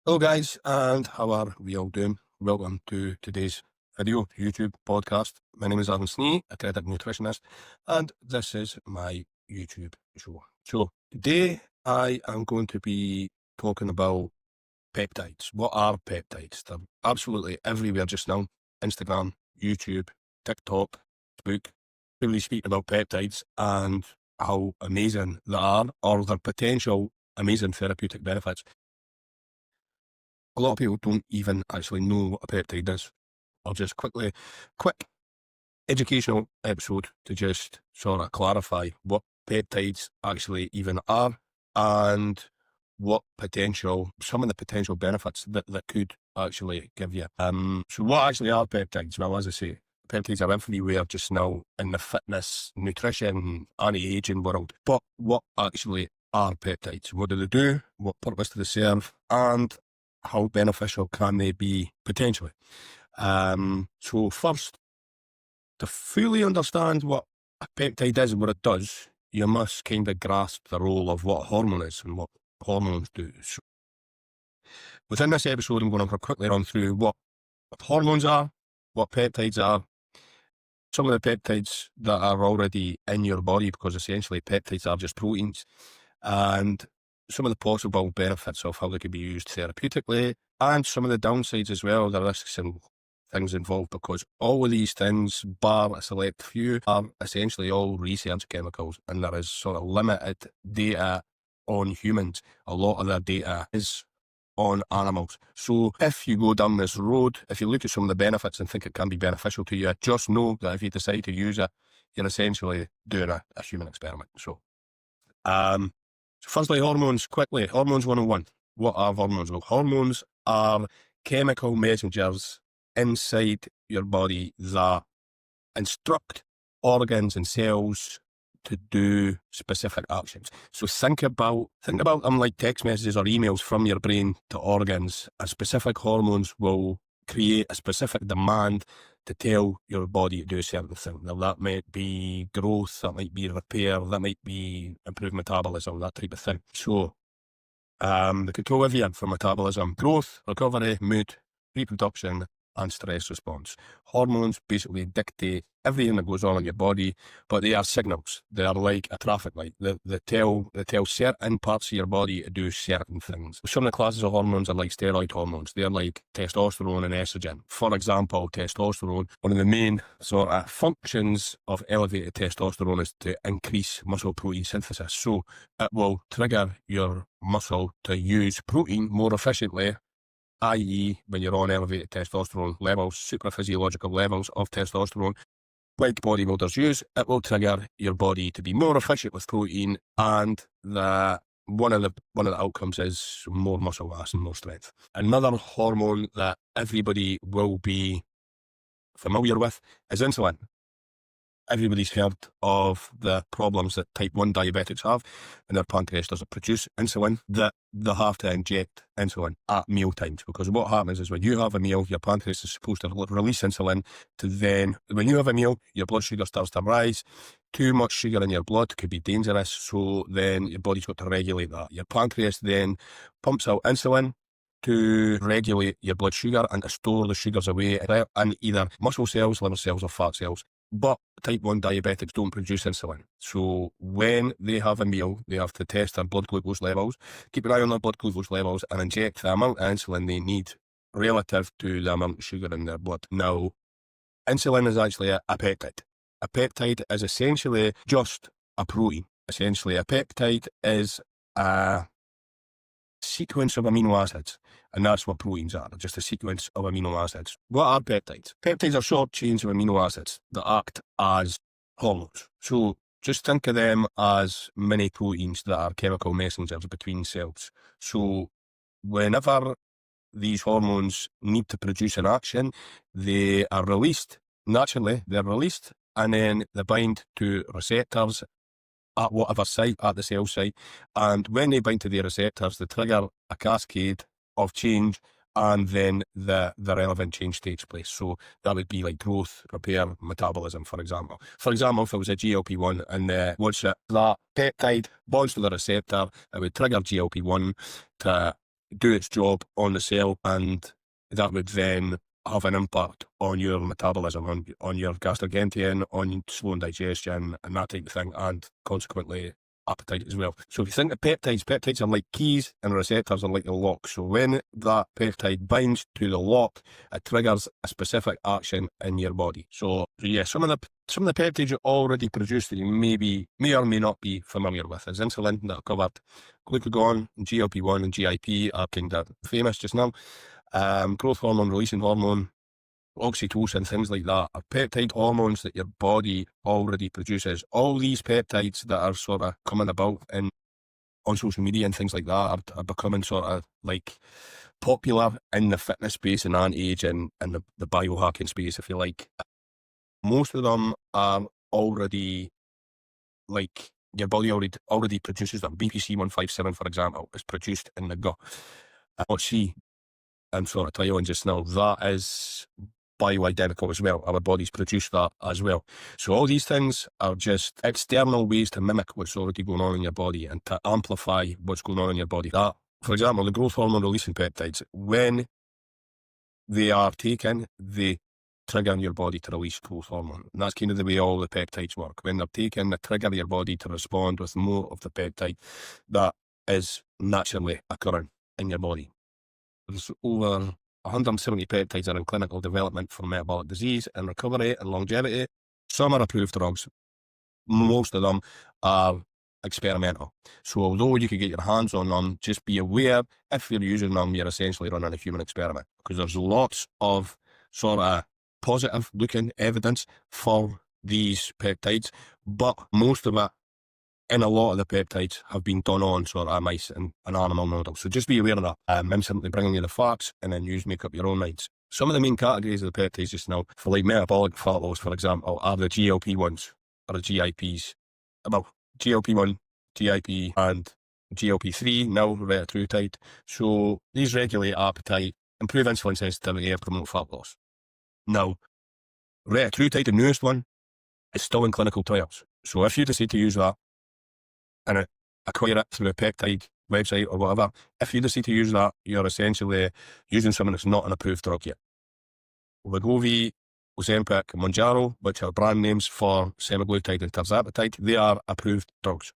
Hello guys, and how are we all doing? Welcome to today's video, YouTube podcast. My name is Snee, accredited nutritionist, and this is my YouTube show. So today I am going to be talking about peptides. What are peptides? They're absolutely everywhere just now. Instagram, YouTube, TikTok, Facebook, really speak about peptides and how amazing they are or their potential amazing therapeutic benefits. A lot of people don't even actually know what a peptide is. I'll just quick educational episode to just sort of clarify what peptides actually even are and some of the potential benefits that could actually give you. So what actually are peptides? Well, as I say, peptides are everywhere just now in the fitness, nutrition, anti-aging world. But what actually are peptides? What do they do? What purpose do they serve? And how beneficial can they be potentially? So first, to fully understand what a peptide is and what it does, you must kind of grasp the role of what a hormone is and what hormones do. So within this episode, I'm going to quickly run through what hormones are, what peptides are, some of the peptides that are already in your body, because essentially peptides are just proteins, and some of the possible benefits of how they can be used therapeutically, and some of the downsides as well, the risks and things involved, because all of these things, bar a select few, are essentially all research chemicals, and there is sort of limited data on humans. A lot of their data is on animals. So if you go down this road, if you look at some of the benefits and think it can be beneficial to you, just know that if you decide to use it, you're essentially doing a human experiment. So firstly, hormones, quickly. Hormones 101. What are hormones? Well, hormones are chemical messengers inside your body that instruct organs and cells to do specific actions. So think about them like text messages or emails from your brain to organs, and specific hormones will create a specific demand to tell your body to do a certain thing. Now that might be growth, that might be repair, that might be improved metabolism, that type of thing. So they could go everything from metabolism, growth, recovery, mood, reproduction, and stress response. Hormones basically dictate everything that goes on in your body, but they are signals. They are like a traffic light. They tell certain parts of your body to do certain things. Some of the classes of hormones are like steroid hormones. They're like testosterone and estrogen. For example, testosterone, one of the main sort of functions of elevated testosterone is to increase muscle protein synthesis. So it will trigger your muscle to use protein more efficiently, i.e. when you're on elevated testosterone levels, supraphysiological levels of testosterone, like bodybuilders use, it will trigger your body to be more efficient with protein, and one of the outcomes is more muscle mass and more strength. Another hormone that everybody will be familiar with is insulin. Everybody's heard of the problems that type 1 diabetics have, and their pancreas doesn't produce insulin, that they have to inject insulin at meal times. Because what happens is when you have a meal, your pancreas is supposed to release insulin to then, when you have a meal, your blood sugar starts to rise. Too much sugar in your blood could be dangerous, so then your body's got to regulate that. Your pancreas then pumps out insulin to regulate your blood sugar and to store the sugars away in either muscle cells, liver cells, or fat cells. But type 1 diabetics don't produce insulin. So when they have a meal, they have to test their blood glucose levels, keep an eye on their blood glucose levels, and inject the amount of insulin they need relative to the amount of sugar in their blood. Now, insulin is actually a peptide. A peptide is essentially just a protein. Essentially, a peptide is a sequence of amino acids, and that's what proteins are, just a sequence of amino acids. What are peptides? Peptides are short chains of amino acids that act as hormones. So just think of them as mini proteins that are chemical messengers between cells. So whenever these hormones need to produce an action, they are released. Naturally, they're released, and then they bind to receptors at whatever site, at the cell site, and when they bind to the receptors, they trigger a cascade of change, and then the relevant change takes place. So that would be like growth, repair, metabolism, for example. For example, if it was a GLP-1 and once that peptide bonds to the receptor, it would trigger GLP-1 to do its job on the cell, and that would then have an impact on your metabolism, on your gastrointestinal, on slowing digestion and that type of thing, and consequently appetite as well. So if you think of peptides are like keys and receptors are like the lock. So when that peptide binds to the lock, it triggers a specific action in your body. So yeah, some of the peptides you already produce that you may or may not be familiar with is insulin that I covered, glucagon, GLP-1 and GIP are kind of famous just now. Growth hormone, releasing hormone, oxytocin, things like that are peptide hormones that your body already produces. All these peptides that are sort of coming about on social media and things like that are becoming sort of like popular in the fitness space and anti-aging and the biohacking space, if you like. Most of them are already, like, your body already produces them. BPC 157, for example, is produced in the gut. What she and sort of tell you just now, that is bioidentical as well. Our bodies produce that as well. So all these things are just external ways to mimic what's already going on in your body and to amplify what's going on in your body. That, for example, the growth hormone releasing peptides, when they are taken, they trigger your body to release growth hormone. And that's kind of the way all the peptides work. When they're taken, they trigger your body to respond with more of the peptide that is naturally occurring in your body. There's over 170 peptides are in clinical development for metabolic disease and recovery and longevity. Some are approved drugs. Most of them are experimental. So although you could get your hands on them, just be aware if you're using them, you're essentially running a human experiment, because there's lots of sort of positive looking evidence for these peptides, but most of it in a lot of the peptides have been done on sort of mice and an animal model. So just be aware of that. I'm simply bringing you the facts and then you make up your own minds. Some of the main categories of the peptides just now, for like metabolic fat loss, for example, are the GLP ones or the GIPs. Well, GLP-1, GIP and GLP-3, now retatrutide. So these regulate appetite, improve insulin sensitivity and promote fat loss. Now, retatrutide, the newest one, is still in clinical trials. So if you decide to use that and acquire it through a peptide website or whatever, if you decide to use that, you're essentially using something that's not an approved drug yet. Wegovy, Ozempic, Mounjaro, which are brand names for semaglutide and tirzepatide, they are approved drugs.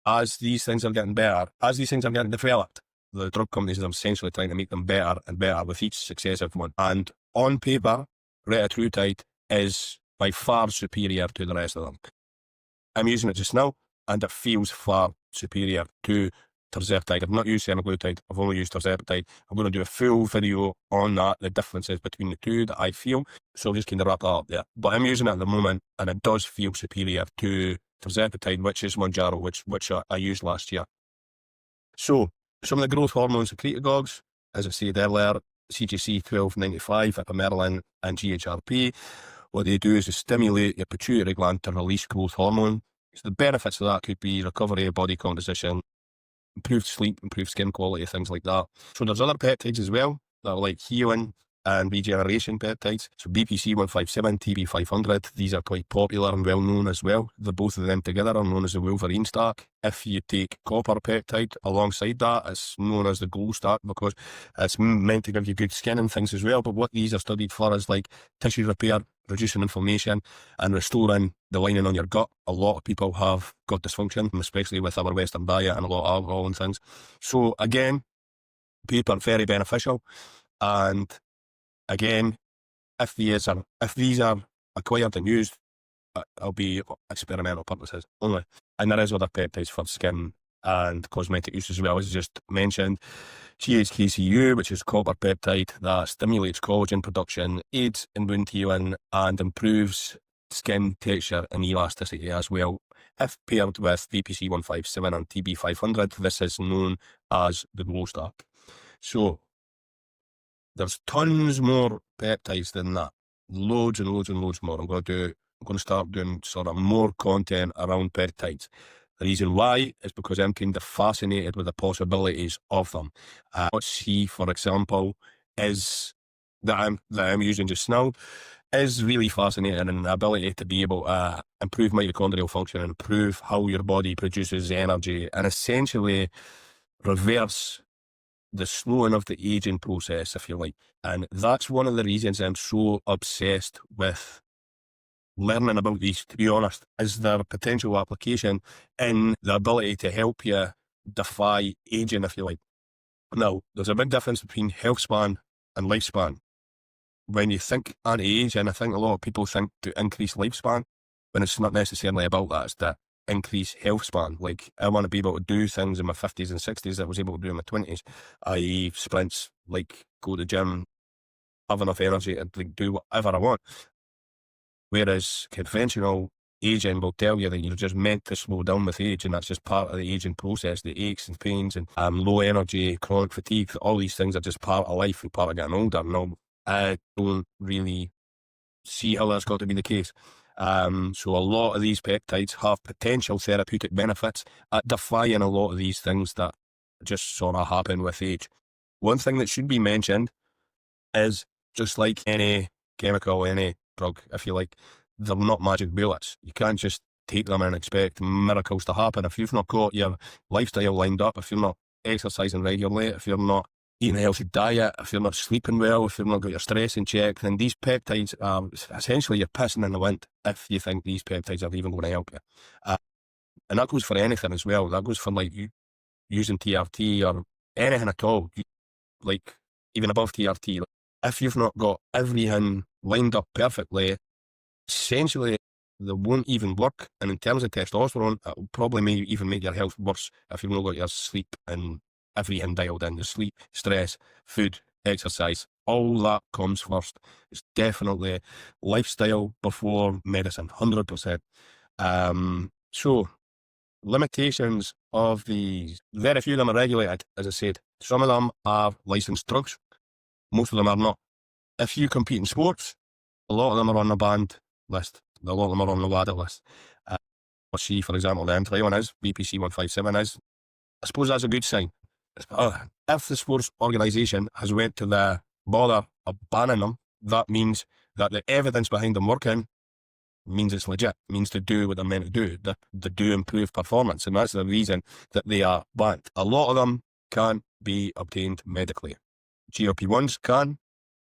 As these things are getting better, as these things are getting developed, the drug companies are essentially trying to make them better and better with each successive one. And on paper, retatrutide is by far superior to the rest of them. I'm using it just now, and it feels far superior to tirzepatide. I've not used semaglutide, I've only used tirzepatide. I'm going to do a full video on that, the differences between the two that I feel. So I'll just kind of wrap that up there. But I'm using it at the moment, and it does feel superior to tirzepatide, which is Mounjaro, which I used last year. So some of the growth hormones, secretagogues, as I said earlier, CGC 1295, ipamorelin and GHRP. What they do is they stimulate your pituitary gland to release growth hormone. So the benefits of that could be recovery of body composition, improved sleep, improved skin quality, things like that. So there's other peptides as well that are like healing and regeneration peptides. So BPC 157, TB 500, these are quite popular and well known as well. The both of them together are known as the Wolverine stack. If you take copper peptide alongside that, it's known as the glow stack because it's meant to give you good skin and things as well. But what these are studied for is like tissue repair, reducing inflammation and restoring the lining on your gut. A lot of people have gut dysfunction, especially with our Western diet and a lot of alcohol and things. So again, paper very beneficial. And again, if these are acquired and used, it'll be experimental purposes only. And there is other peptides for skin and cosmetic use as well, as just mentioned. GHKCU, which is copper peptide that stimulates collagen production, aids in wound healing, and improves skin texture and elasticity as well. If paired with VPC 157 and TB 500, this is known as the glow stack. So there's tons more peptides than that. Loads and loads and loads more. I'm going to start doing sort of more content around peptides. The reason why is because I'm kind of fascinated with the possibilities of them. What C, for example, is that I'm using just now is really fascinating, and the ability to be able to improve mitochondrial function and improve how your body produces energy and essentially reverse the slowing of the aging process, if you like. And that's one of the reasons I'm so obsessed with learning about these, to be honest, is their potential application in the ability to help you defy aging, if you like. Now, there's a big difference between health span and lifespan. When you think anti-aging, I think a lot of people think to increase lifespan, when it's not necessarily about that. It's to increase health span. Like, I want to be able to do things in my 50s and 60s that I was able to do in my 20s, i.e. sprints, like go to the gym, have enough energy to like, do whatever I want. Whereas conventional aging will tell you that you're just meant to slow down with age, and that's just part of the aging process. The aches and pains and low energy, chronic fatigue, all these things are just part of life and part of getting older. No, I don't really see how that's got to be the case. So a lot of these peptides have potential therapeutic benefits at defying a lot of these things that just sort of happen with age. One thing that should be mentioned is, just like any chemical, any drug, if you like, they're not magic bullets. You can't just take them and expect miracles to happen. If you've not got your lifestyle lined up, if you're not exercising regularly, if you're not eating a healthy diet, if you're not sleeping well, if you've not got your stress in check, then these peptides are essentially, you're pissing in the wind if you think these peptides are even going to help you. And that goes for anything as well. That goes for like you using TRT or anything at all, like even above TRT. If you've not got everything lined up perfectly, essentially they won't even work. And in terms of testosterone, it will probably even make your health worse if you've not got your sleep and everything dialed in. The sleep, stress, food, exercise, all that comes first. It's definitely lifestyle before medicine, 100%. So limitations of these, very few of them are regulated, as I said. Some of them are licensed drugs, most of them are not. If you compete in sports, a lot of them are on the banned list, a lot of them are on the WADA list. Or see, for example, the Insulin is, BPC 157 is. I suppose that's a good sign. If the sports organisation has went to the bother of banning them, that means that the evidence behind them working means it's legit, means to do what they're meant to do. They do improve performance, and that's the reason that they are banned. A lot of them can be obtained medically. GLP-1s can,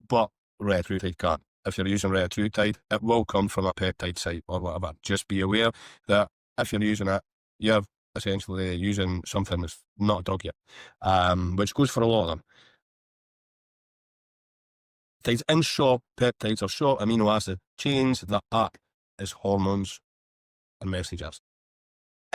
but retatrutide can't. If you're using retatrutide, it will come from a peptide site or whatever. Just be aware that if you're using it, you're essentially using something that's not a drug yet, which goes for a lot of them. In short, peptides are short amino acid chains that act as hormones and messengers.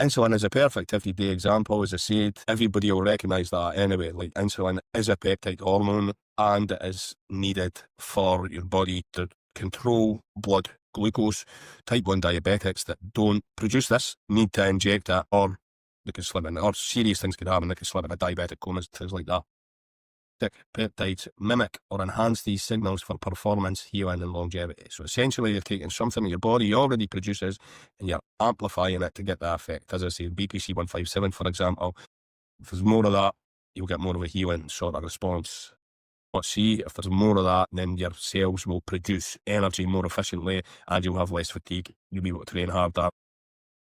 Insulin is a perfect everyday example. As I said, everybody will recognise that anyway. Like, insulin is a peptide hormone, and it is needed for your body to control blood glucose. Type 1 diabetics that don't produce this need to inject it, or they can slip in, or serious things could happen. They can slip in a diabetic coma, things like that. Peptides mimic or enhance these signals for performance, healing, and longevity. So essentially, you're taking something that your body already produces and you're amplifying it to get that effect. As I say, BPC 157, for example, if there's more of that, you'll get more of a healing sort of response. But see, if there's more of that, then your cells will produce energy more efficiently and you'll have less fatigue. You'll be able to train harder.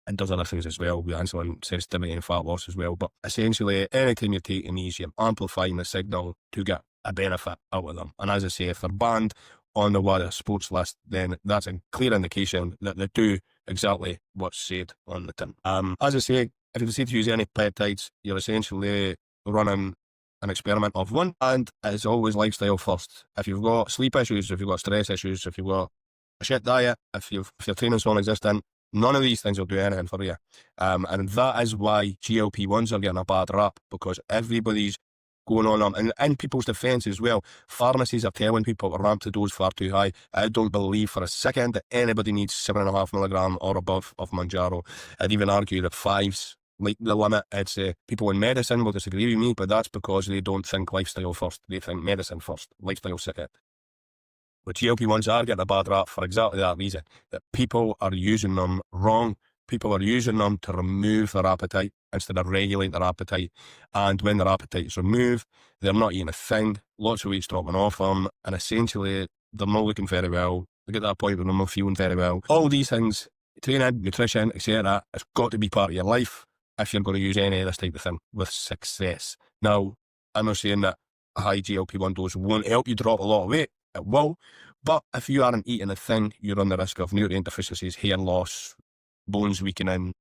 And does other things as well, with insulin sensitivity and fat loss as well. But essentially, anytime you're taking these, you're amplifying the signal to get a benefit out of them. And as I say, if they're banned on the WADA sports list, then that's a clear indication that they do exactly what's said on the tin. As I say, if you decide to use any peptides, you're essentially running an experiment of one, and it's always lifestyle first. If you've got sleep issues, if you've got stress issues, if you've got a shit diet, if your training's non-existent, none of these things will do anything for you. And that is why GLP-1s are getting a bad rap, because everybody's going on them. And in people's defence as well, pharmacies are telling people to ramp the dose far too high. I don't believe for a second that anybody needs 7.5 milligram or above of Manjaro. I'd even argue that 5's like the limit. It's people in medicine will disagree with me, but that's because they don't think lifestyle first. They think medicine first, lifestyle second. But GLP-1s are getting a bad rap for exactly that reason, that people are using them wrong. People are using them to remove their appetite instead of regulate their appetite. And when their appetite is removed, they're not eating a thing, lots of weight's dropping off them, and essentially they're not looking very well. They get to that point where they're not feeling very well. All these things, training, nutrition, etc., it's got to be part of your life if you're going to use any of this type of thing with success. Now, I'm not saying that a high GLP-1 dose won't help you drop a lot of weight. It will. But if you aren't eating a thing, you're on the risk of nutrient deficiencies, hair loss, bones weakening,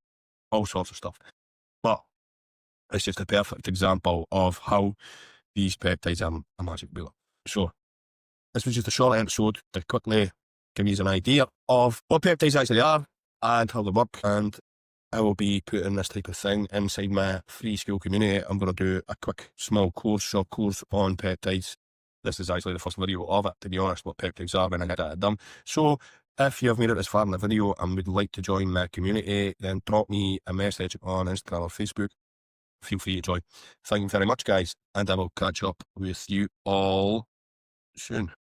all sorts of stuff. But it's just a perfect example of how these peptides are a magic bullet. So this was just a short episode to quickly give you an idea of what peptides actually are and how they work. And I will be putting this type of thing inside my free school community. I'm going to do a quick small course on peptides. This is actually the first video of it, to be honest, what peptides are when I get it done. So if you have made it this far in the video and would like to join my community, then drop me a message on Instagram or Facebook. Feel free to join. Thank you very much, guys, and I will catch up with you all soon.